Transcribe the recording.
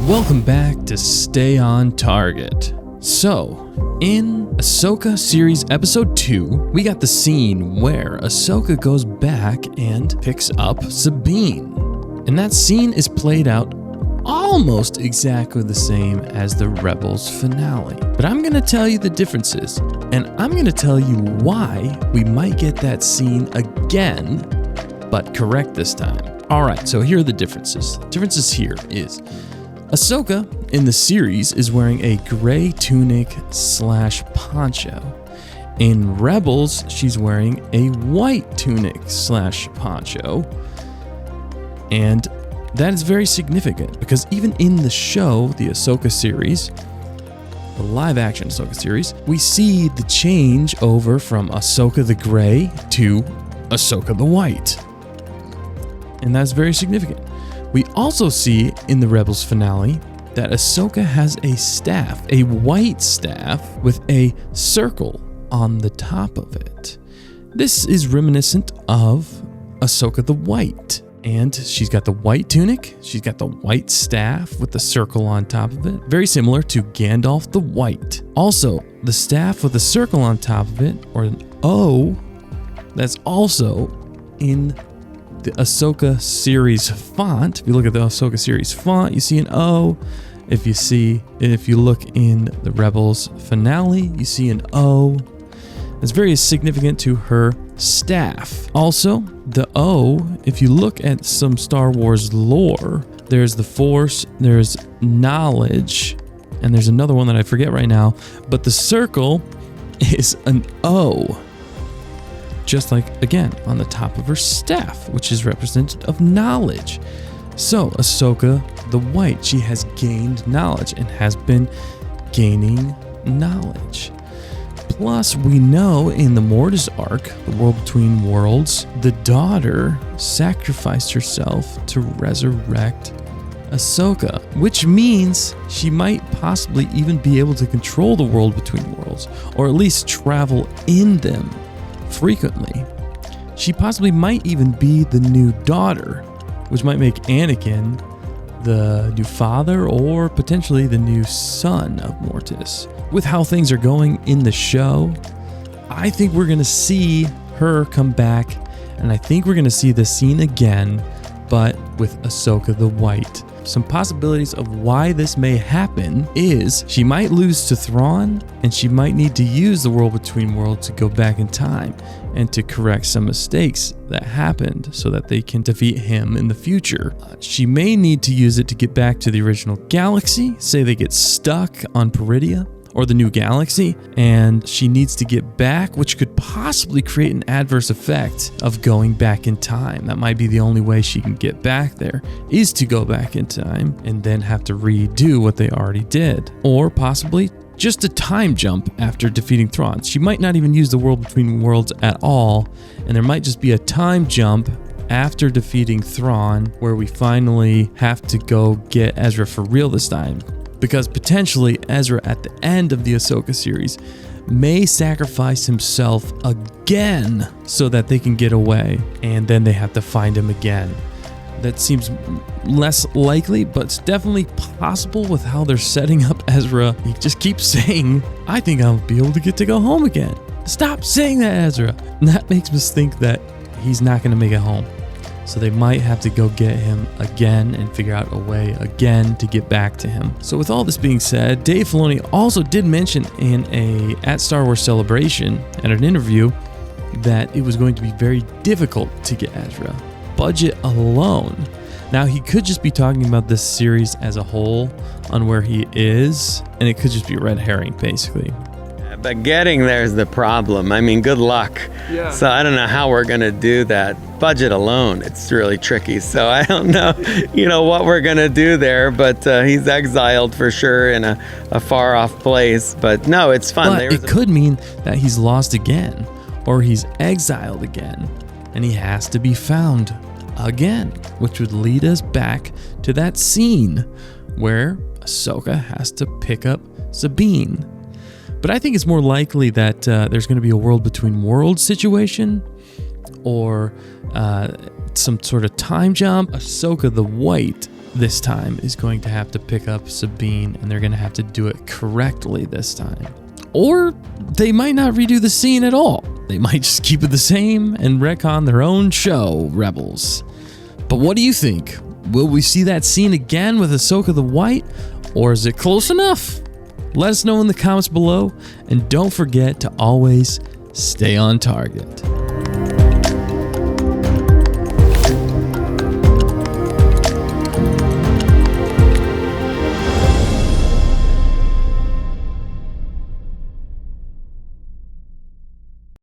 Welcome back to Stay on Target. So, in Ahsoka series episode 2, we got the scene where Ahsoka goes back and picks up Sabine. And that scene is played out almost exactly the same as the Rebels finale. But I'm going to tell you the differences, and I'm going to tell you why we might get that scene again, but correct this time. Alright, so here are the differences. The differences here is Ahsoka in the series is wearing a gray tunic / poncho. In Rebels, she's wearing a white tunic / poncho. And that is very significant because even in the show, the Ahsoka series, the live action Ahsoka series, we see the change over from Ahsoka the gray to Ahsoka the white. And that's very significant. We also see in the Rebels finale that Ahsoka has a staff, a white staff with a circle on the top of it. This is reminiscent of Ahsoka the White. And she's got the white tunic, she's got the white staff with the circle on top of it, very similar to Gandalf the White. Also, the staff with a circle on top of it, or an O, that's also in the Ahsoka series font. If you look at the Ahsoka series font, you see an O. If you look in the Rebels finale, you see an O. It's very significant to her staff. Also, the O, if you look at some Star Wars lore, there's the Force, there's knowledge, and there's another one that I forget right now, but the circle is an O. Just like, again, on the top of her staff, which is representative of knowledge. So, Ahsoka the White, she has gained knowledge and has been gaining knowledge. Plus, we know in the Mortis arc, the World Between Worlds, the daughter sacrificed herself to resurrect Ahsoka, which means she might possibly even be able to control the World Between Worlds, or at least travel in them frequently. She possibly might even be the new daughter, which might make Anakin the new father or potentially the new son of Mortis. With how things are going in the show, I think we're going to see her come back, and I think we're going to see the scene again, but with Ahsoka the White. Some possibilities of why this may happen is she might lose to Thrawn, and she might need to use the World Between Worlds to go back in time and to correct some mistakes that happened so that they can defeat him in the future. She may need to use it to get back to the original galaxy, say they get stuck on Peridia or the new galaxy, and she needs to get back, which could possibly create an adverse effect of going back in time. That might be the only way she can get back there, is to go back in time and then have to redo what they already did. Or possibly just a time jump after defeating Thrawn. She might not even use the World Between Worlds at all, and there might just be a time jump after defeating Thrawn where we finally have to go get Ezra for real this time. Because potentially Ezra at the end of the Ahsoka series may sacrifice himself again so that they can get away, and then they have to find him again. That seems less likely, but it's definitely possible with how they're setting up Ezra. He just keeps saying, I think I'll be able to go home again. Stop saying that, Ezra. And that makes us think that he's not going to make it home. So they might have to go get him again and figure out a way again to get back to him. So with all this being said, Dave Filoni also did mention at Star Wars Celebration at an interview that it was going to be very difficult to get Ezra. Budget alone. Now he could just be talking about this series as a whole on where he is, and it could just be a red herring basically. But getting there is the problem. I mean, good luck. Yeah. So I don't know how we're going to do that. Budget alone, it's really tricky. So I don't know, what we're going to do there. But he's exiled for sure in a far off place. But no, it's fun. But it could mean that he's lost again, or he's exiled again, and he has to be found again, which would lead us back to that scene where Ahsoka has to pick up Sabine. But I think it's more likely that there's going to be a World Between Worlds situation, or some sort of time jump. Ahsoka the White this time is going to have to pick up Sabine, and they're going to have to do it correctly this time. Or they might not redo the scene at all. They might just keep it the same and retcon their own show, Rebels. But what do you think? Will we see that scene again with Ahsoka the White, or is it close enough? Let us know in the comments below, and don't forget to always stay on target.